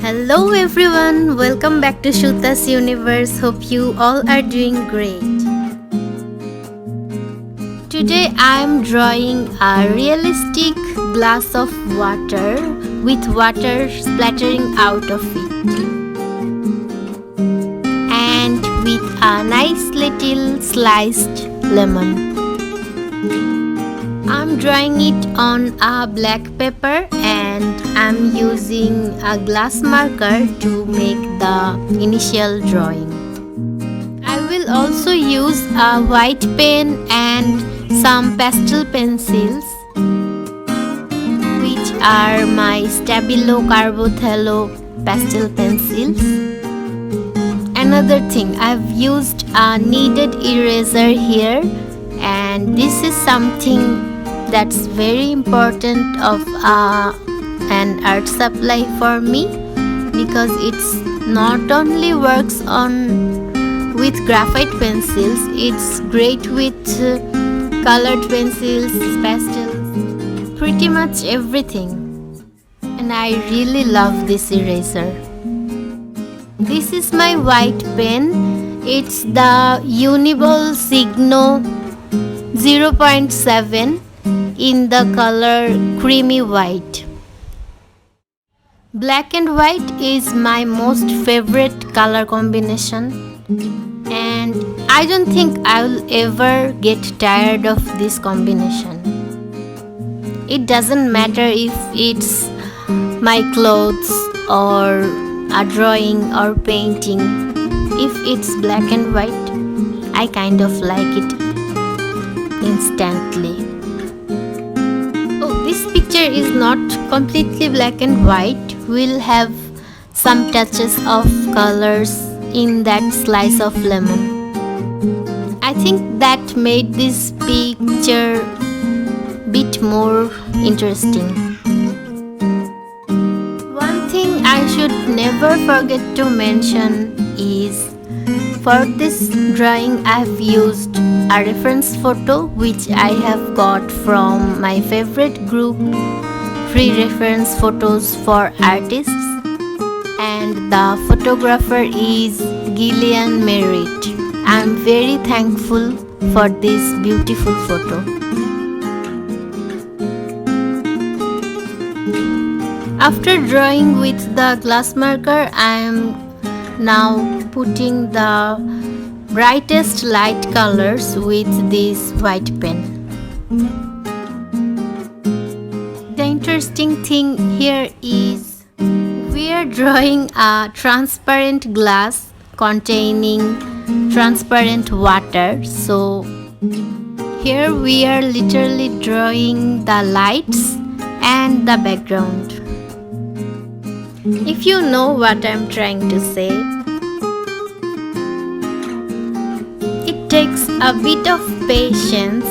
Hello everyone, welcome back to Shuta's Universe. Hope you all are doing great. Today I am drawing a realistic glass of water with water splattering out of it and with a nice little sliced lemon. I'm drawing it on a black paper and I'm using a glass marker to make the initial drawing. I will also use a white pen and some pastel pencils, which are my Stabilo carbothello pastel pencils. Another thing, I've used a kneaded eraser here, and this is something that's very important of an art supply for me, because it's not only works on with graphite pencils, it's great with colored pencils, pastels, pretty much everything. And I really love this eraser. This is my white pen. It's the Uniball Signo 0.7 in the color creamy white. Black and white is my most favorite color combination, and I don't think I'll ever get tired of this combination. It doesn't matter if it's my clothes or a drawing or painting. If it's black and white, I kind of like it instantly. This picture is not completely black and white. We'll have some touches of colors in that slice of lemon. I think that made this picture bit more interesting. One thing I should never forget to mention is, for this drawing I've used a reference photo which I have got from my favorite group, Free Reference Photos for Artists, and the photographer is Gillian Merritt. I'm very thankful for this beautiful photo. After drawing with the glass marker, I am now putting the brightest light colors with this white pen. The interesting thing here is we are drawing a transparent glass containing transparent water. So here we are literally drawing the lights and the background. If you know what I'm trying to say, it takes a bit of patience,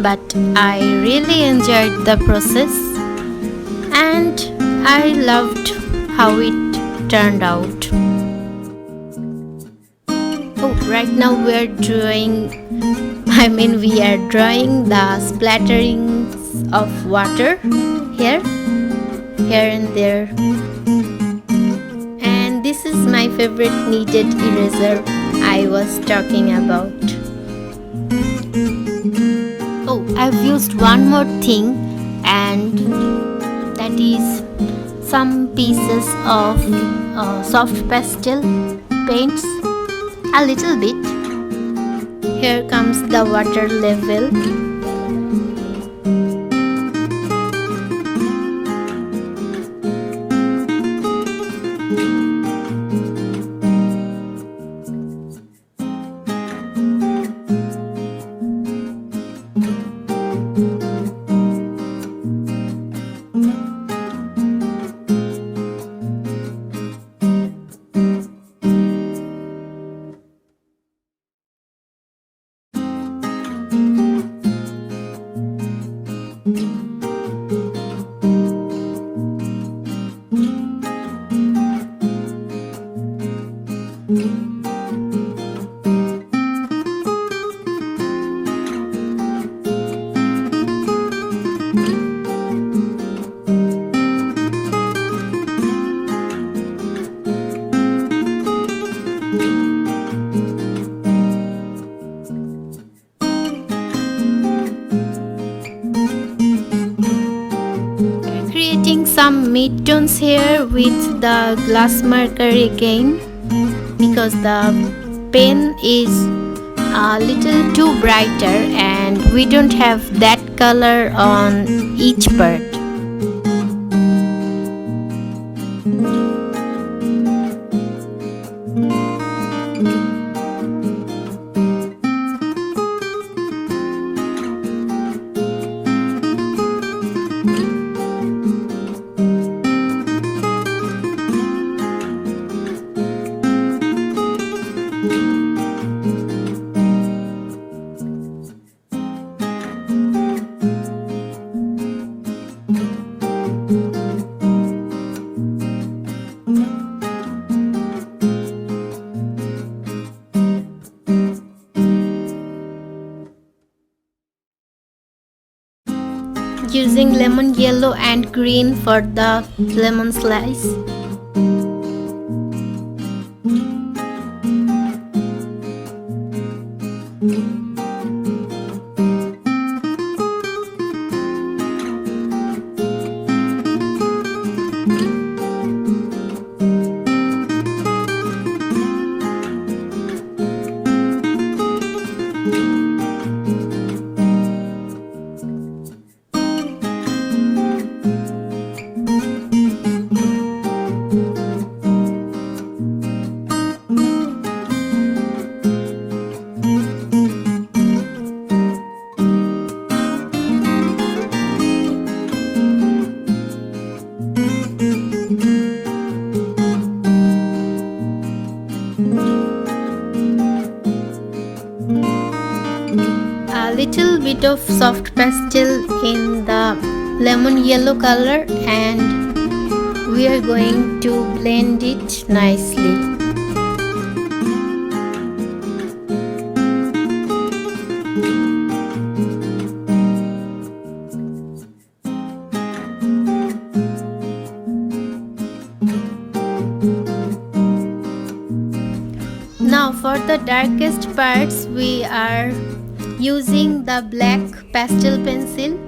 but I really enjoyed the process and I loved how it turned out. Right now we are drawing the splatterings of water here and there. And this is my favorite kneaded eraser I was talking about. I've used one more thing, and that is some pieces of soft pastel paints, a little bit. Here comes the water level. painting some mid-tones here with the glass marker again, because the pen is a little too brighter and we don't have that color on each part. Using lemon yellow and green for the lemon slice. A little bit of soft pastel in the lemon yellow color, and we are going to blend it nicely. Now for the darkest parts, we are using the black pastel pencil.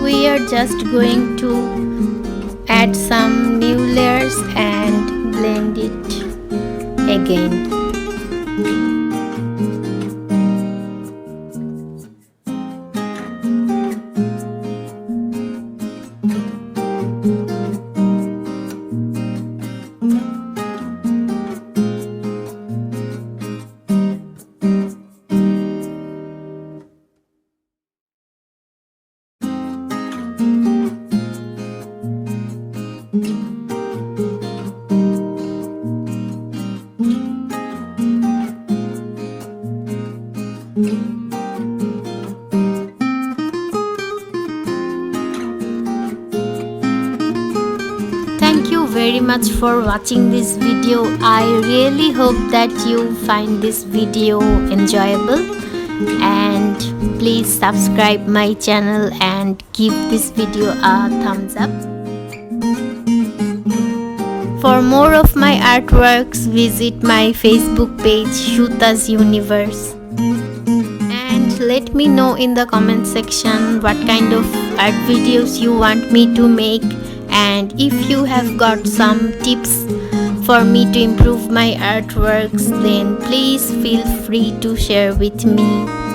We are just going to add some new layers and blend it again. Thank you very much for watching this video. I really hope that you find this video enjoyable, and please subscribe my channel and give this video a thumbs up. For more of my artworks, visit my Facebook page Shuta's Universe. And let me know in the comment section what kind of art videos you want me to make, and if you have got some tips for me to improve my artworks, then please feel free to share with me.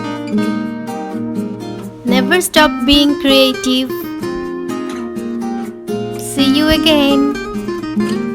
Never stop being creative. See you again.